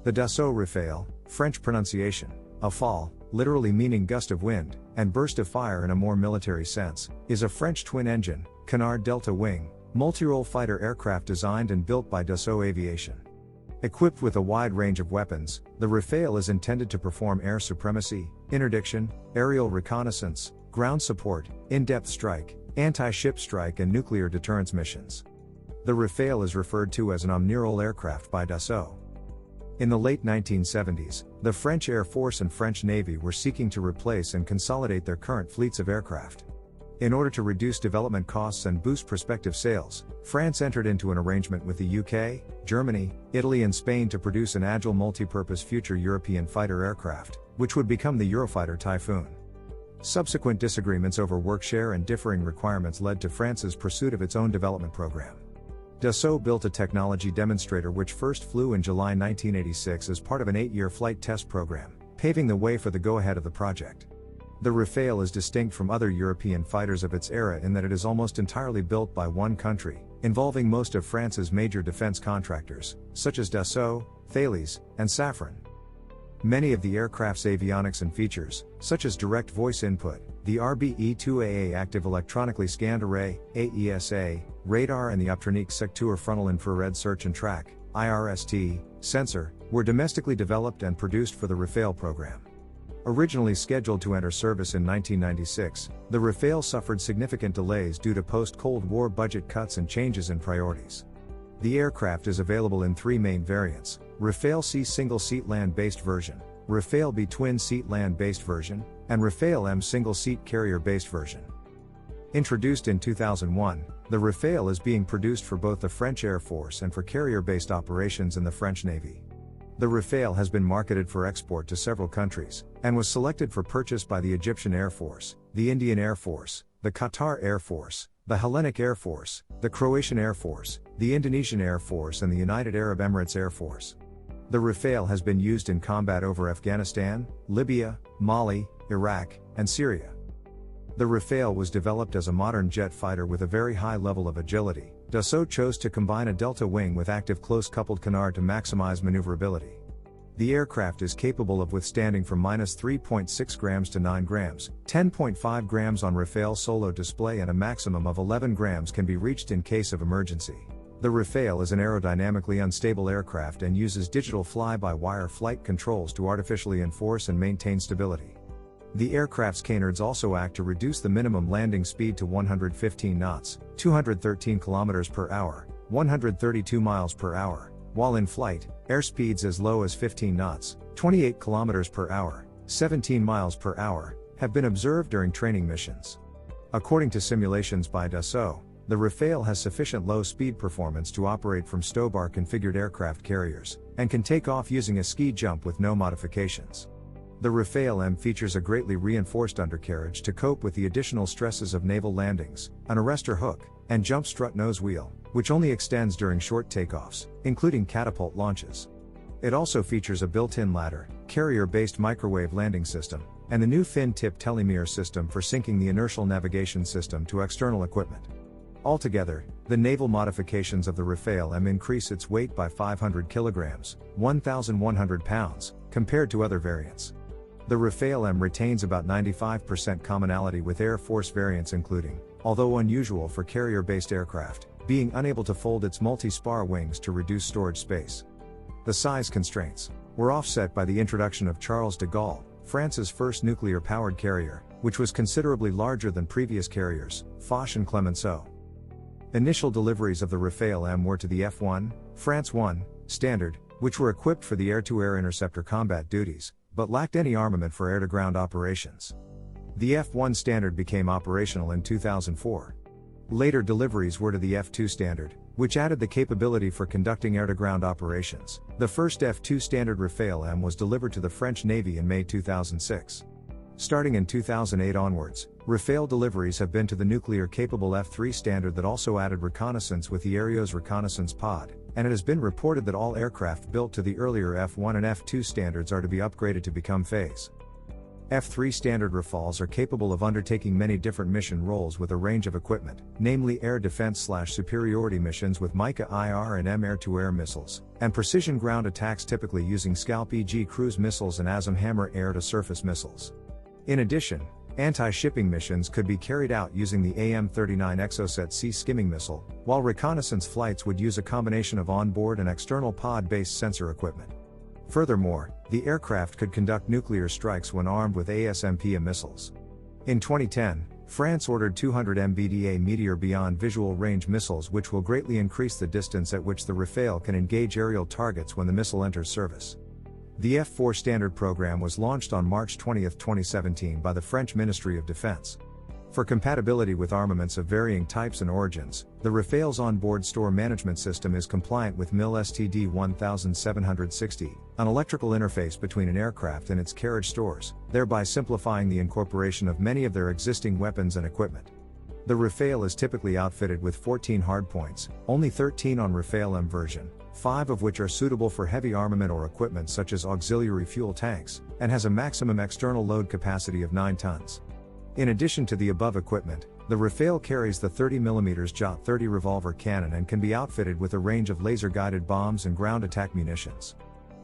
The Dassault Rafale, French pronunciation, ʁafal, literally meaning gust of wind, and burst of fire in a more military sense, is a French twin-engine, canard delta-wing, multirole fighter aircraft designed and built by Dassault Aviation. Equipped with a wide range of weapons, the Rafale is intended to perform air supremacy, interdiction, aerial reconnaissance, ground support, in-depth strike, anti-ship strike and nuclear deterrence missions. The Rafale is referred to as an omnirole aircraft by Dassault. In the late 1970s, the French Air Force and French Navy were seeking to replace and consolidate their current fleets of aircraft. In order to reduce development costs and boost prospective sales, France entered into an arrangement with the UK, Germany, Italy and Spain to produce an agile multi-purpose future European fighter aircraft, which would become the Eurofighter Typhoon. Subsequent disagreements over workshare and differing requirements led to France's pursuit of its own development program. Dassault built a technology demonstrator which first flew in July 1986 as part of an 8-year flight test program, paving the way for the go-ahead of the project. The Rafale is distinct from other European fighters of its era in that it is almost entirely built by one country, involving most of France's major defense contractors, such as Dassault, Thales, and Safran. Many of the aircraft's avionics and features, such as direct voice input, the RBE-2AA active electronically scanned array, AESA, radar and the optronique secteur frontal infrared search and track, IRST, sensor, were domestically developed and produced for the Rafale program. Originally scheduled to enter service in 1996, the Rafale suffered significant delays due to post-Cold War budget cuts and changes in priorities. The aircraft is available in 3 main variants: Rafale C single-seat land-based version, Rafale B twin-seat land-based version, and Rafale M single-seat carrier-based version. Introduced in 2001, the Rafale is being produced for both the French Air Force and for carrier-based operations in the French Navy. The Rafale has been marketed for export to several countries, and was selected for purchase by the Egyptian Air Force, the Indian Air Force, the Qatar Air Force, the Hellenic Air Force, the Croatian Air Force, the Indonesian Air Force and the United Arab Emirates Air Force. The Rafale has been used in combat over Afghanistan, Libya, Mali, Iraq, and Syria. The Rafale was developed as a modern jet fighter with a very high level of agility. Dassault chose to combine a delta wing with active close-coupled canard to maximize maneuverability. The aircraft is capable of withstanding from -3.6 grams to 9 grams, 10.5 grams on Rafale solo display and a maximum of 11 grams can be reached in case of emergency. The Rafale is an aerodynamically unstable aircraft and uses digital fly-by-wire flight controls to artificially enforce and maintain stability. The aircraft's canards also act to reduce the minimum landing speed to 115 knots, 213 km per hour, 132 miles per hour, while in flight, airspeeds as low as 15 knots, 28 km per hour, 17 miles per hour, have been observed during training missions. According to simulations by Dassault, the Rafale has sufficient low-speed performance to operate from stow-bar configured aircraft carriers, and can take off using a ski jump with no modifications. The Rafale M features a greatly reinforced undercarriage to cope with the additional stresses of naval landings, an arrestor hook, and jump strut nose wheel, which only extends during short takeoffs, including catapult launches. It also features a built-in ladder, carrier-based microwave landing system, and the new fin-tip telemirror system for syncing the inertial navigation system to external equipment. Altogether, the naval modifications of the Rafale M increase its weight by 500 kilograms, 1,100 pounds, compared to other variants. The Rafale M retains about 95% commonality with Air Force variants including, although unusual for carrier-based aircraft, being unable to fold its multi-spar wings to reduce storage space. The size constraints were offset by the introduction of Charles de Gaulle, France's first nuclear-powered carrier, which was considerably larger than previous carriers, Foch and Clemenceau. Initial deliveries of the Rafale M were to the F-1, France 1, standard, which were equipped for the air-to-air interceptor combat duties, but lacked any armament for air-to-ground operations. The F-1 standard became operational in 2004. Later deliveries were to the F-2 standard, which added the capability for conducting air-to-ground operations. The first F-2 standard Rafale M was delivered to the French Navy in May 2006. Starting in 2008 onwards, Rafale deliveries have been to the nuclear-capable F-3 standard that also added reconnaissance with the Aerios reconnaissance pod, and it has been reported that all aircraft built to the earlier F-1 and F-2 standards are to be upgraded to become phase. F-3 standard Rafales are capable of undertaking many different mission roles with a range of equipment, namely air defense/superiority missions with Mica IR and M air-to-air missiles, and precision ground attacks typically using Scalp EG cruise missiles and ASM Hammer air-to-surface missiles. In addition, anti-shipping missions could be carried out using the AIM-39 Exocet Sea skimming missile, while reconnaissance flights would use a combination of onboard and external pod-based sensor equipment. Furthermore, the aircraft could conduct nuclear strikes when armed with ASMPA missiles. In 2010, France ordered 200 MBDA Meteor Beyond Visual Range missiles, which will greatly increase the distance at which the Rafale can engage aerial targets when the missile enters service. The F-4 standard program was launched on March 20, 2017 by the French Ministry of Defense. For compatibility with armaments of varying types and origins, the Rafale's onboard store management system is compliant with MIL STD 1760, an electrical interface between an aircraft and its carriage stores, thereby simplifying the incorporation of many of their existing weapons and equipment. The Rafale is typically outfitted with 14 hardpoints, only 13 on Rafale M version, 5 of which are suitable for heavy armament or equipment such as auxiliary fuel tanks, and has a maximum external load capacity of 9 tons. In addition to the above equipment, the Rafale carries the 30mm Jot 30 revolver cannon and can be outfitted with a range of laser-guided bombs and ground attack munitions.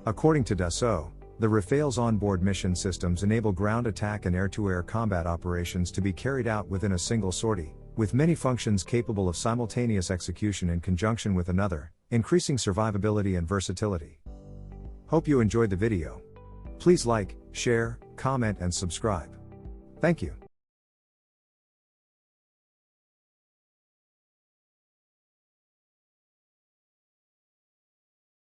According to Dassault, the Rafale's onboard mission systems enable ground attack and air-to-air combat operations to be carried out within a single sortie, with many functions capable of simultaneous execution in conjunction with another, increasing survivability and versatility. Hope you enjoyed the video. Please like, share, comment and subscribe. Thank you.